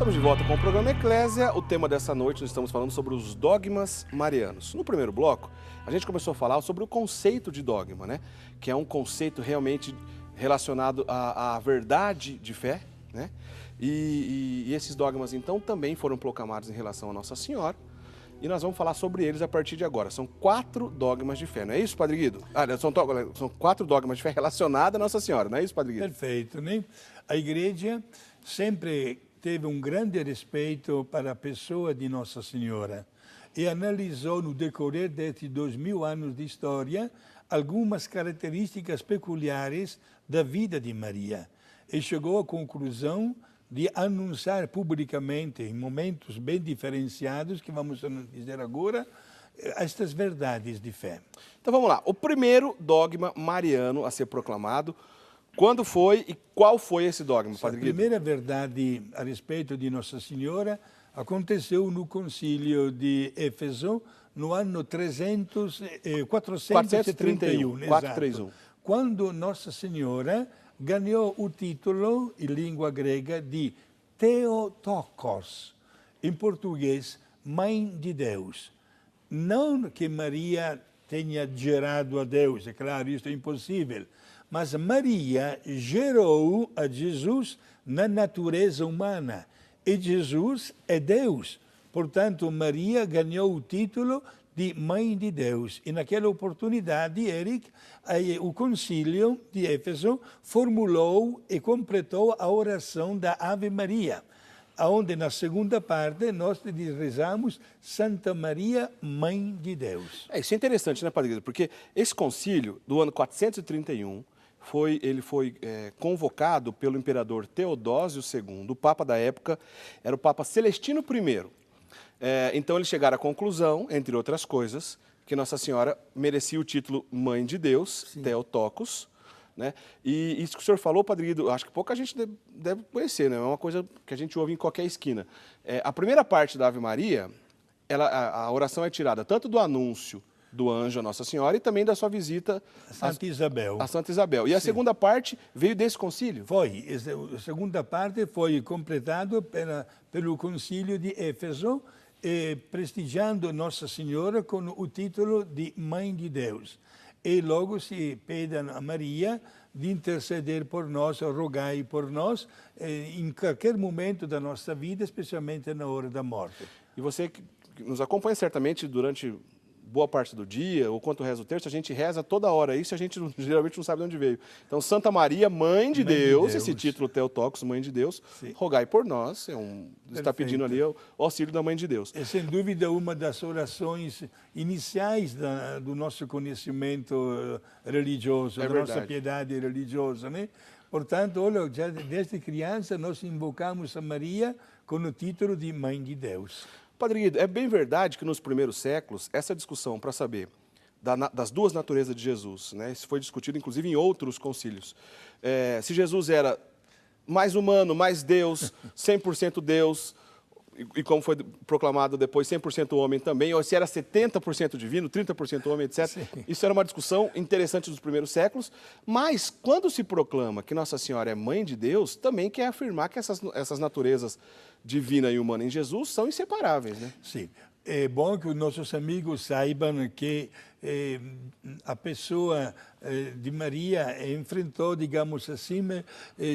Estamos de volta com o programa Eclésia. O tema dessa noite nós estamos falando sobre os dogmas marianos. No primeiro bloco, a gente começou a falar sobre o conceito de dogma, né? Que é um conceito realmente relacionado à verdade de fé, né? E esses dogmas, então, também foram proclamados em relação a Nossa Senhora. E nós vamos falar sobre eles a partir de agora. São 4 dogmas de fé, não é isso, Padre Guido? São 4 dogmas de fé relacionados a Nossa Senhora, não é isso, Padre Guido? Perfeito, né? A Igreja sempre teve um grande respeito para a pessoa de Nossa Senhora e analisou no decorrer destes 2000 anos de história algumas características peculiares da vida de Maria e chegou à conclusão de anunciar publicamente, em momentos bem diferenciados, que vamos dizer agora, estas verdades de fé. Então vamos lá. O primeiro dogma mariano a ser proclamado, quando foi e qual foi esse dogma, Padre Guido? A primeira verdade a respeito de Nossa Senhora aconteceu no concílio de Éfeso, no ano 431. 431. Quando Nossa Senhora ganhou o título, em língua grega, de Theotokos, em português, Mãe de Deus. Não que Maria tenha gerado a Deus, é claro, isso é impossível, mas Maria gerou a Jesus na natureza humana. E Jesus é Deus. Portanto, Maria ganhou o título de Mãe de Deus. E naquela oportunidade, Eric, o concílio de Éfeso formulou e completou a oração da Ave Maria, onde na segunda parte nós rezamos Santa Maria, Mãe de Deus. Isso é interessante, né, Padre Guido? Porque esse concílio do ano 431, ele foi convocado pelo imperador Teodósio II, o Papa da época era o Papa Celestino I. Então eles chegaram à conclusão, entre outras coisas, que Nossa Senhora merecia o título Mãe de Deus, sim, Theotokos, né? E isso que o senhor falou, Padre Guido, acho que pouca gente deve conhecer, né? É uma coisa que a gente ouve em qualquer esquina. A primeira parte da Ave Maria, a oração é tirada tanto do anúncio do anjo a Nossa Senhora e também da sua visita a Santa Isabel. A Santa Isabel. E a segunda parte veio desse concílio? Foi. A segunda parte foi completada pelo concílio de Éfeso, prestigiando Nossa Senhora com o título de Mãe de Deus. E logo se pede a Maria de interceder por nós, rogai por nós, em qualquer momento da nossa vida, especialmente na hora da morte. E você que nos acompanha certamente durante boa parte do dia, ou quando reza o terço, a gente reza toda hora isso, a gente geralmente não sabe de onde veio. Então, Santa Maria, Mãe de Deus, esse título Theotokos, Mãe de Deus, sim, rogai por nós, está pedindo ali o auxílio da Mãe de Deus. É sem dúvida uma das orações iniciais do nosso conhecimento religioso, da nossa piedade religiosa, né? Portanto, olha, já desde criança nós invocamos a Maria com o título de Mãe de Deus. Padre Guido, é bem verdade que nos primeiros séculos, essa discussão para saber das duas naturezas de Jesus, né? Isso foi discutido inclusive em outros concílios. Se Jesus era mais humano, mais Deus, 100% Deus, e como foi proclamado depois, 100% homem também, ou se era 70% divino, 30% homem, etc. Sim. Isso era uma discussão interessante dos primeiros séculos, mas quando se proclama que Nossa Senhora é Mãe de Deus, também quer afirmar que essas naturezas divina e humana em Jesus são inseparáveis, né? Sim. É bom que os nossos amigos saibam que a pessoa de Maria enfrentou, digamos assim,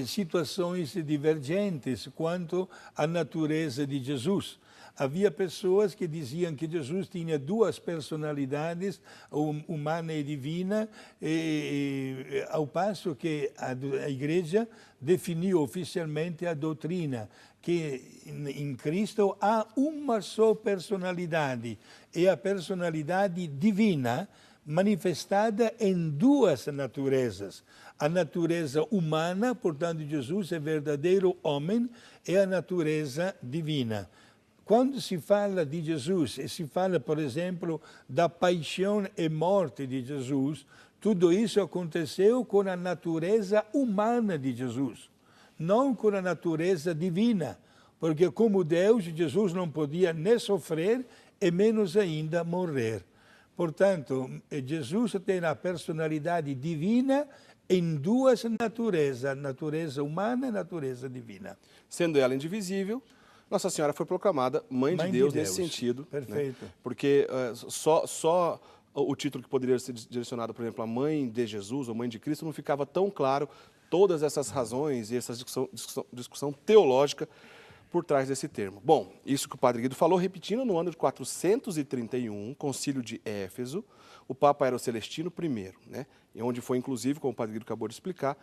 situações divergentes quanto à natureza de Jesus. Havia pessoas que diziam que Jesus tinha duas personalidades, humana e divina, ao passo que a Igreja definiu oficialmente a doutrina, que em Cristo há uma só personalidade, e a personalidade divina manifestada em duas naturezas. A natureza humana, portanto, Jesus é verdadeiro homem, e a natureza divina. Quando se fala de Jesus, e se fala, por exemplo, da paixão e morte de Jesus, tudo isso aconteceu com a natureza humana de Jesus, não com a natureza divina, porque como Deus, Jesus não podia nem sofrer e menos ainda morrer. Portanto, Jesus tem a personalidade divina em duas naturezas, a natureza humana e a natureza divina. Sendo ela indivisível, Nossa Senhora foi proclamada Mãe de Deus nesse sentido. Perfeito. Né? Porque só o título que poderia ser direcionado, por exemplo, a Mãe de Jesus ou Mãe de Cristo, não ficava tão claro todas essas razões e essa discussão teológica por trás desse termo. Bom, isso que o Padre Guido falou, repetindo, no ano de 431, Concílio de Éfeso, o Papa era o Celestino I, né? E onde foi, inclusive, como o Padre Guido acabou de explicar,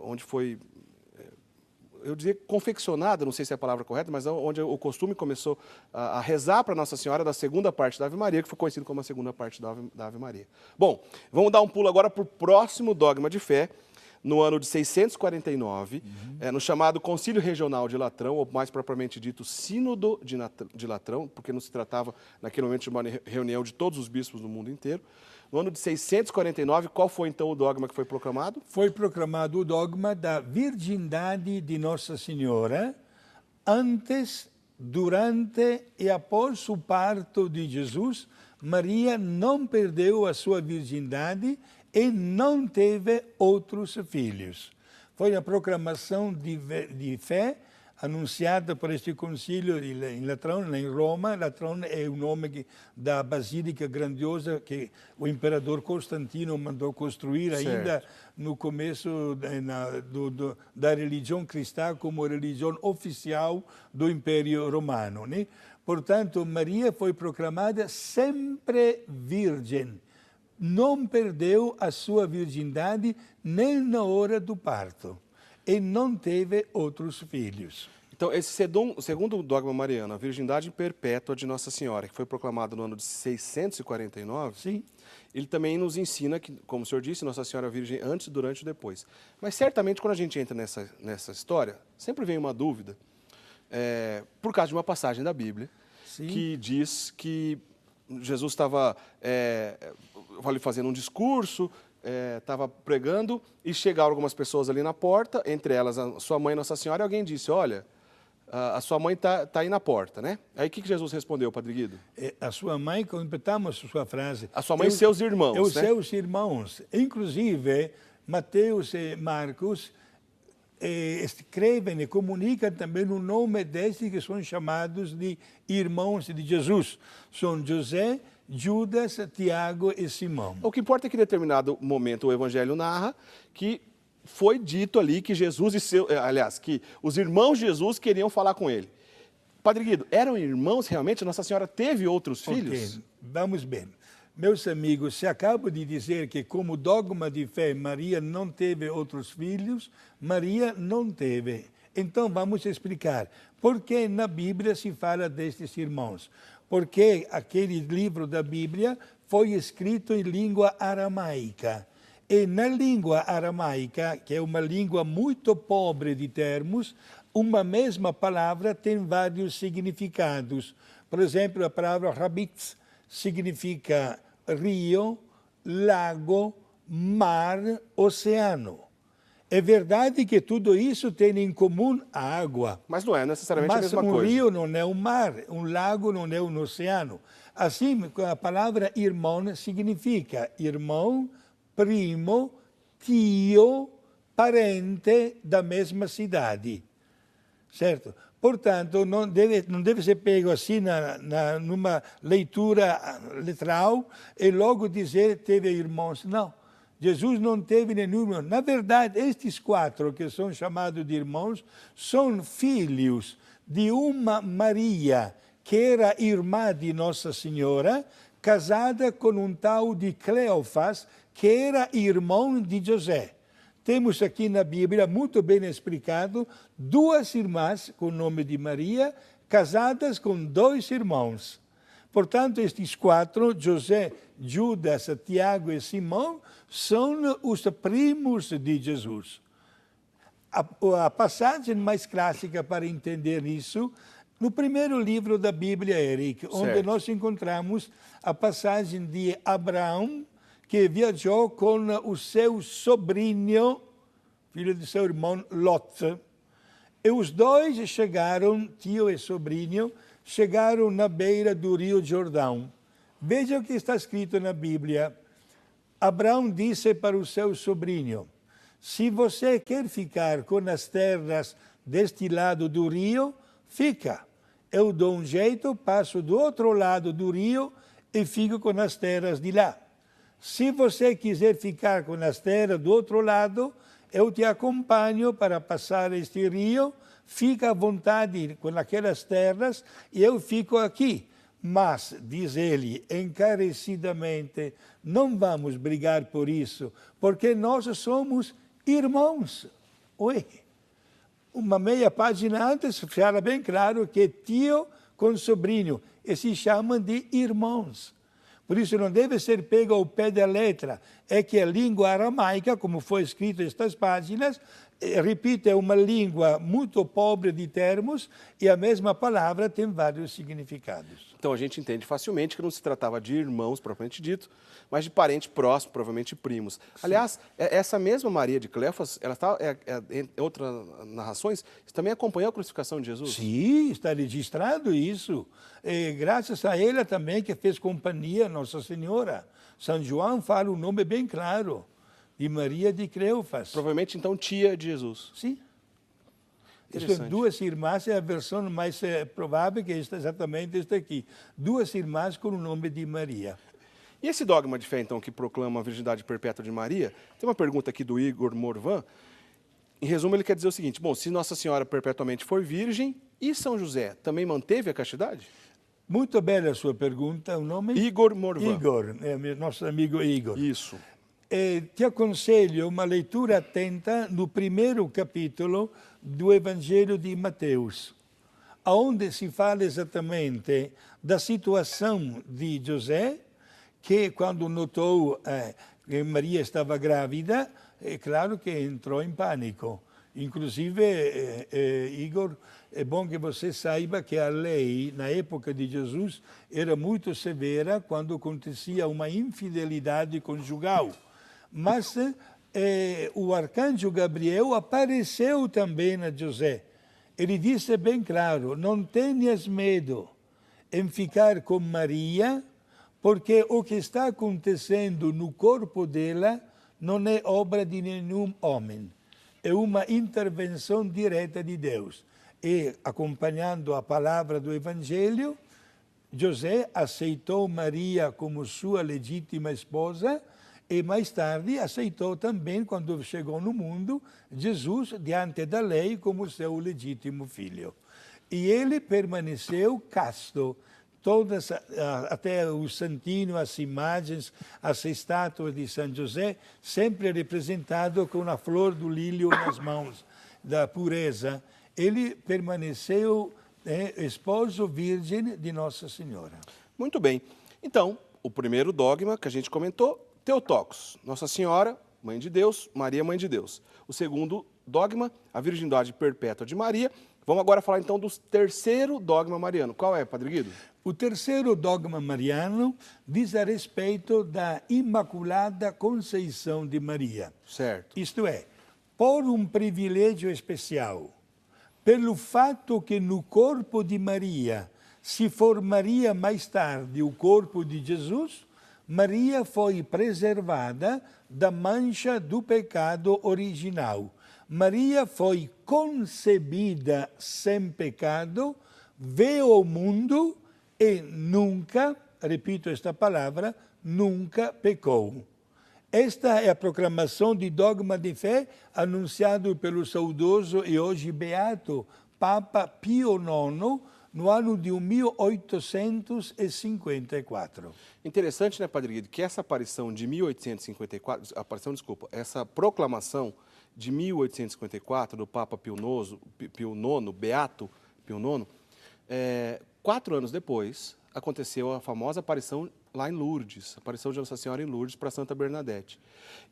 onde foi, eu diria, confeccionada, não sei se é a palavra correta, mas onde o costume começou a rezar para Nossa Senhora da segunda parte da Ave Maria, que foi conhecido como a segunda parte da Ave Maria. Bom, vamos dar um pulo agora para o próximo dogma de fé, no ano de 649, no chamado Concílio Regional de Latrão, ou mais propriamente dito, Sínodo de Latrão, porque não se tratava, naquele momento, de uma reunião de todos os bispos do mundo inteiro. No ano de 649, qual foi então o dogma que foi proclamado? Foi proclamado o dogma da virgindade de Nossa Senhora antes, durante e após o parto de Jesus. Maria não perdeu a sua virgindade e não teve outros filhos. Foi a proclamação de fé anunciada por este concílio em Latrão, em Roma. Latrão é o nome da basílica grandiosa que o imperador Constantino mandou construir ainda no começo da religião cristã como religião oficial do Império Romano, né? Portanto, Maria foi proclamada sempre virgem. Não perdeu a sua virgindade nem na hora do parto e não teve outros filhos. Então, esse segundo dogma mariano, a virgindade perpétua de Nossa Senhora, que foi proclamado no ano de 649, Sim. Ele também nos ensina que, como o senhor disse, Nossa Senhora Virgem antes, durante e depois. Mas certamente, quando a gente entra nessa história, sempre vem uma dúvida, por causa de uma passagem da Bíblia, Sim. que diz que Jesus estava fazendo um discurso, estava pregando, e chegaram algumas pessoas ali na porta, entre elas a sua mãe, Nossa Senhora, e alguém disse, olha, a sua mãe está aí na porta, né? Aí o que Jesus respondeu, Padre Guido? A sua mãe, completamos a sua frase. A sua mãe e seus irmãos, os né? seus irmãos. Inclusive, Mateus e Marcos escrevem e comunicam também o nome desses que são chamados de irmãos de Jesus. São José, Judas, Tiago e Simão. O que importa é que em determinado momento o Evangelho narra que foi dito ali que Jesus que os irmãos de Jesus queriam falar com ele. Padre Guido, eram irmãos realmente? Nossa Senhora teve outros filhos? Vamos bem. Meus amigos, se acabo de dizer que como dogma de fé Maria não teve outros filhos, Maria não teve. Então vamos explicar por que na Bíblia se fala destes irmãos. Porque aquele livro da Bíblia foi escrito em língua aramaica. E na língua aramaica, que é uma língua muito pobre de termos, uma mesma palavra tem vários significados. Por exemplo, a palavra rabitz significa rio, lago, mar, oceano. É verdade que tudo isso tem em comum a água. Mas não é necessariamente a mesma coisa. Mas um rio não é um mar, um lago não é um oceano. Assim, a palavra irmão significa irmão, primo, tio, parente da mesma cidade. Certo? Portanto, não deve ser pego assim numa leitura literal e logo dizer teve irmãos. Não. Jesus não teve nenhum irmão. Na verdade, estes quatro que são chamados de irmãos são filhos de uma Maria, que era irmã de Nossa Senhora, casada com um tal de Cleofas, que era irmão de José. Temos aqui na Bíblia, muito bem explicado, duas irmãs com o nome de Maria, casadas com dois irmãos. Portanto, estes quatro, José, Judas, Tiago e Simão, são os primos de Jesus. A passagem mais clássica para entender isso, no primeiro livro da Bíblia, Eric, onde nós encontramos a passagem de Abraão, que viajou com o seu sobrinho, filho de seu irmão Lot. E os dois chegaram, tio e sobrinho, chegaram na beira do rio Jordão. Veja o que está escrito na Bíblia. Abraão disse para o seu sobrinho, se você quer ficar com as terras deste lado do rio, fica. Eu dou um jeito, passo do outro lado do rio e fico com as terras de lá. Se você quiser ficar com as terras do outro lado, eu te acompanho para passar este rio, fica à vontade com aquelas terras e eu fico aqui. Mas, diz ele encarecidamente, não vamos brigar por isso, porque nós somos irmãos. Oi, uma meia página antes, fica bem claro que tio com sobrinho, e se chamam de irmãos. Por isso não deve ser pego ao pé da letra. É que a língua aramaica, como foi escrito estas páginas, repito, é uma língua muito pobre de termos e a mesma palavra tem vários significados. Então a gente entende facilmente que não se tratava de irmãos, propriamente dito, mas de parente próximo, provavelmente primos. Sim. Aliás, essa mesma Maria de Cleofas, ela está, em outras narrações, também acompanhou a crucificação de Jesus? Sim, está registrado isso. E graças a ela também que fez companhia a Nossa Senhora. São João fala um nome bem claro, de Maria de Cleofas. Provavelmente, então, tia de Jesus. Sim. São duas irmãs, é a versão mais provável que é exatamente esta aqui. Duas irmãs com o nome de Maria. E esse dogma de fé, então, que proclama a virgindade perpétua de Maria, tem uma pergunta aqui do Igor Morvan. Em resumo, ele quer dizer o seguinte, bom, se Nossa Senhora perpetuamente foi virgem, e São José também manteve a castidade? Muito bela a sua pergunta, o nome? Igor Morvan. Igor, nosso amigo Igor. Isso. Te aconselho uma leitura atenta no primeiro capítulo do Evangelho de Mateus, onde se fala exatamente da situação de José, que quando notou que Maria estava grávida, é claro que entrou em pânico. Inclusive, Igor, é bom que você saiba que a lei, na época de Jesus, era muito severa quando acontecia uma infidelidade conjugal. Mas o arcanjo Gabriel apareceu também a José. Ele disse bem claro, não tenhas medo em ficar com Maria, porque o que está acontecendo no corpo dela não é obra de nenhum homem. É uma intervenção direta de Deus. E, acompanhando a palavra do Evangelho, José aceitou Maria como sua legítima esposa e mais tarde aceitou também, quando chegou no mundo, Jesus diante da lei como seu legítimo filho. E ele permaneceu casto. Todas, até o santinho, as imagens, as estátuas de São José, sempre representado com a flor do lírio nas mãos, da pureza. Ele permaneceu esposo virgem de Nossa Senhora. Muito bem. Então, o primeiro dogma que a gente comentou, Theotokos, Nossa Senhora, Mãe de Deus, Maria, Mãe de Deus. O segundo dogma, a virgindade perpétua de Maria. Vamos agora falar então do terceiro dogma mariano. Qual é, Padre Guido? O terceiro dogma mariano diz a respeito da Imaculada Conceição de Maria. Certo. Isto é, por um privilégio especial, pelo fato que no corpo de Maria se formaria mais tarde o corpo de Jesus, Maria foi preservada da mancha do pecado original. Maria foi concebida sem pecado, veio ao mundo e nunca, repito esta palavra, nunca pecou. Esta é a proclamação de dogma de fé anunciado pelo saudoso e hoje beato Papa Pio IX no ano de 1854. Interessante, né, Padre Guido, que essa aparição de 1854, essa proclamação de 1854 do Papa Pio IX, beato Pio IX, 4 anos depois, aconteceu a famosa aparição lá em Lourdes, a aparição de Nossa Senhora em Lourdes para Santa Bernadette.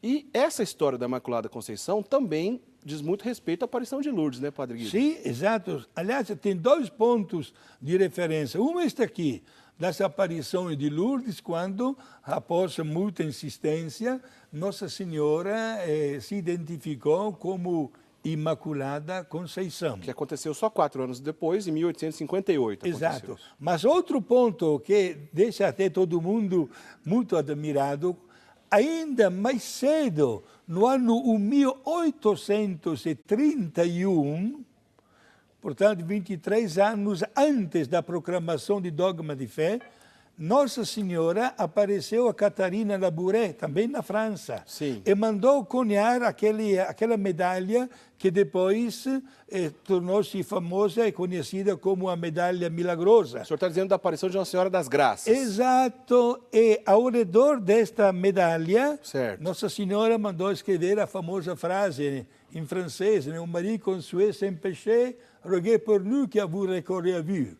E essa história da Imaculada Conceição também diz muito respeito à aparição de Lourdes, né, Padre Guido? Sim, exato. Aliás, tem 2 pontos de referência. Um é este aqui, das aparições de Lourdes, quando, após muita insistência, Nossa Senhora se identificou como Imaculada Conceição. Que aconteceu só 4 anos depois, em 1858. Exato. Mas outro ponto que deixa até todo mundo muito admirado, ainda mais cedo, no ano 1831, Portanto, 23 anos antes da proclamação de dogma de fé, Nossa Senhora apareceu a Catarina Labouré, também na França, Sim. e mandou cunhar aquela medalha que depois tornou-se famosa e conhecida como a medalha milagrosa. O senhor está dizendo da aparição de Nossa Senhora das Graças. Exato, e ao redor desta medalha, Certo. Nossa Senhora mandou escrever a famosa frase em francês, né? Marie conçue sem péché, roguez por nous que vous recorrez à vous.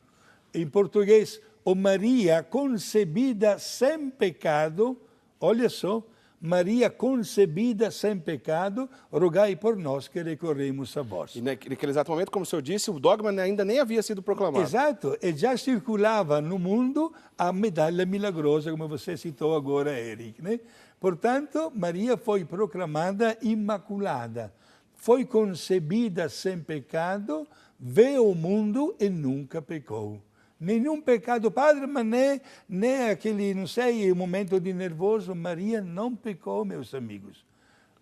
Em português, o Maria concebida sem pecado, olha só, Maria concebida sem pecado, rogai por nós que recorremos a vós. E naquele exato momento, como o senhor disse, o dogma ainda nem havia sido proclamado. Exato, e já circulava no mundo a medalha milagrosa, como você citou agora, Eric, né? Portanto, Maria foi proclamada imaculada, foi concebida sem pecado, veio ao mundo e nunca pecou. Nenhum pecado, padre, mas nem aquele, não sei, momento de nervoso. Maria não pecou, meus amigos.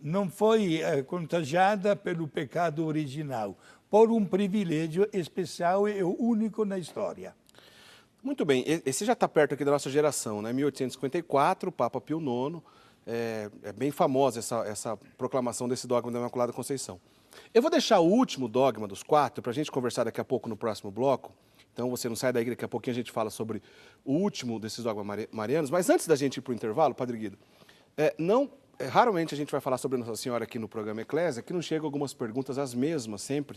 Não foi contagiada pelo pecado original, por um privilégio especial e único na história. Muito bem, esse já está perto aqui da nossa geração, né? 1854, Papa Pio IX, é bem famosa essa proclamação desse dogma da Imaculada Conceição. Eu vou deixar o último dogma dos 4 para a gente conversar daqui a pouco no próximo bloco. Então você não sai daí, daqui a pouquinho a gente fala sobre o último desses dogmas marianos. Mas antes da gente ir para o intervalo, Padre Guido, raramente a gente vai falar sobre Nossa Senhora aqui no programa Eclésia, que não chegam algumas perguntas, as mesmas, sempre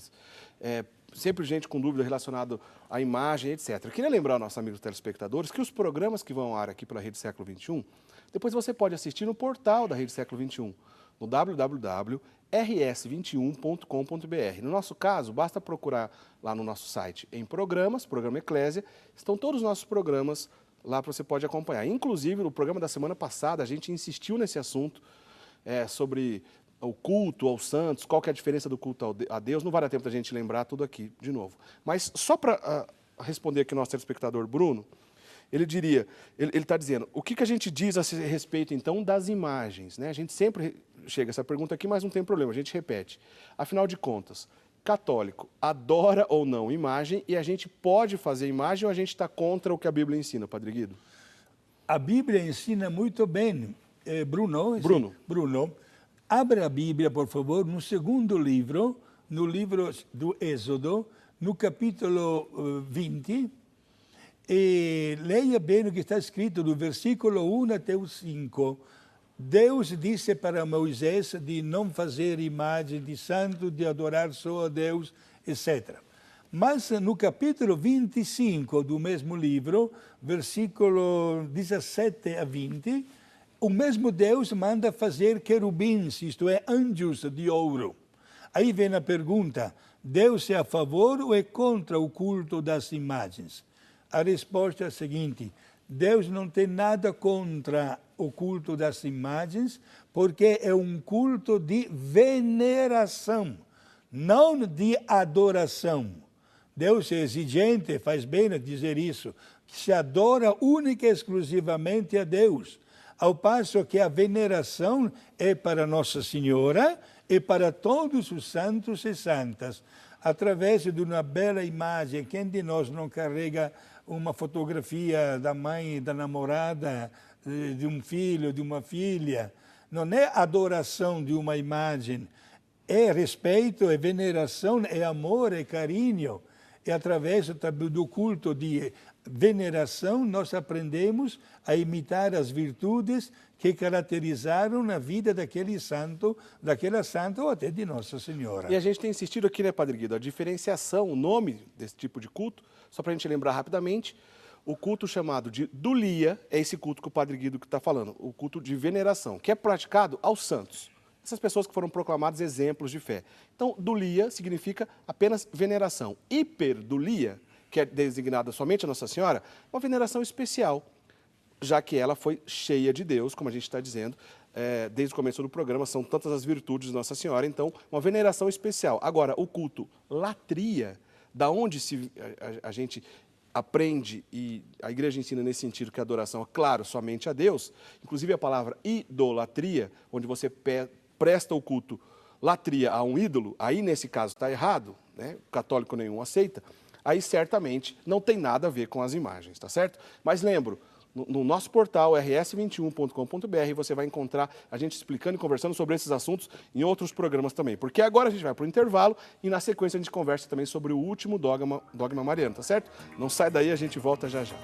gente com dúvida relacionada à imagem, etc. Eu queria lembrar aos nossos amigos telespectadores que os programas que vão ao ar aqui pela Rede Século XXI, depois você pode assistir no portal da Rede Século XXI, no www.rs21.com.br. No nosso caso, basta procurar lá no nosso site em programas, programa Eclésia, estão todos os nossos programas lá você pode acompanhar. Inclusive, no programa da semana passada, a gente insistiu nesse assunto sobre o culto aos santos, qual que é a diferença do culto a Deus. Não vai dar tempo da gente lembrar tudo aqui de novo. Mas só para responder aqui ao nosso telespectador Bruno, ele está dizendo, o que a gente diz a respeito, então, das imagens? Né? A gente sempre chega essa pergunta aqui, mas não tem problema, a gente repete. Afinal de contas, católico adora ou não imagem e a gente pode fazer imagem ou a gente está contra o que a Bíblia ensina, Padre Guido? A Bíblia ensina muito bem. Bruno. Abra a Bíblia, por favor, no segundo livro, no livro do Êxodo, no capítulo 20, e leia bem o que está escrito do versículo 1 até o 5. Deus disse para Moisés de não fazer imagem de santo, de adorar só a Deus, etc. Mas no capítulo 25 do mesmo livro, versículo 17 a 20, o mesmo Deus manda fazer querubins, isto é, anjos de ouro. Aí vem a pergunta, Deus é a favor ou é contra o culto das imagens? A resposta é a seguinte, Deus não tem nada contra o culto das imagens, porque é um culto de veneração, não de adoração. Deus é exigente, faz bem a dizer isso, que se adora única e exclusivamente a Deus, ao passo que a veneração é para Nossa Senhora e para todos os santos e santas. Através de uma bela imagem, quem de nós não carrega uma fotografia da mãe, da namorada, de um filho, de uma filha? Não é adoração de uma imagem, é respeito, é veneração, é amor, é carinho. E através do culto de veneração, nós aprendemos a imitar as virtudes que caracterizaram a vida daquele santo, daquela santa ou até de Nossa Senhora. E a gente tem insistido aqui, né, Padre Guido, a diferenciação, o nome desse tipo de culto, só para a gente lembrar rapidamente, o culto chamado de dulia é esse culto que o Padre Guido está falando, o culto de veneração, que é praticado aos santos. Essas pessoas que foram proclamadas exemplos de fé. Então, dulia significa apenas veneração. Hiperdulia, que é designada somente a Nossa Senhora, uma veneração especial, já que ela foi cheia de Deus, como a gente está dizendo, desde o começo do programa, são tantas as virtudes de Nossa Senhora, então, uma veneração especial. Agora, o culto latria, da onde a gente aprende e a igreja ensina nesse sentido que a adoração é, claro, somente a Deus, inclusive a palavra idolatria, onde você presta o culto latria a um ídolo, aí nesse caso está errado, né, católico nenhum aceita, aí certamente não tem nada a ver com as imagens, tá certo? Mas lembro, no nosso portal rs21.com.br você vai encontrar a gente explicando e conversando sobre esses assuntos em outros programas também. Porque agora a gente vai para o intervalo e na sequência a gente conversa também sobre o último dogma mariano, tá certo? Não sai daí, a gente volta já já.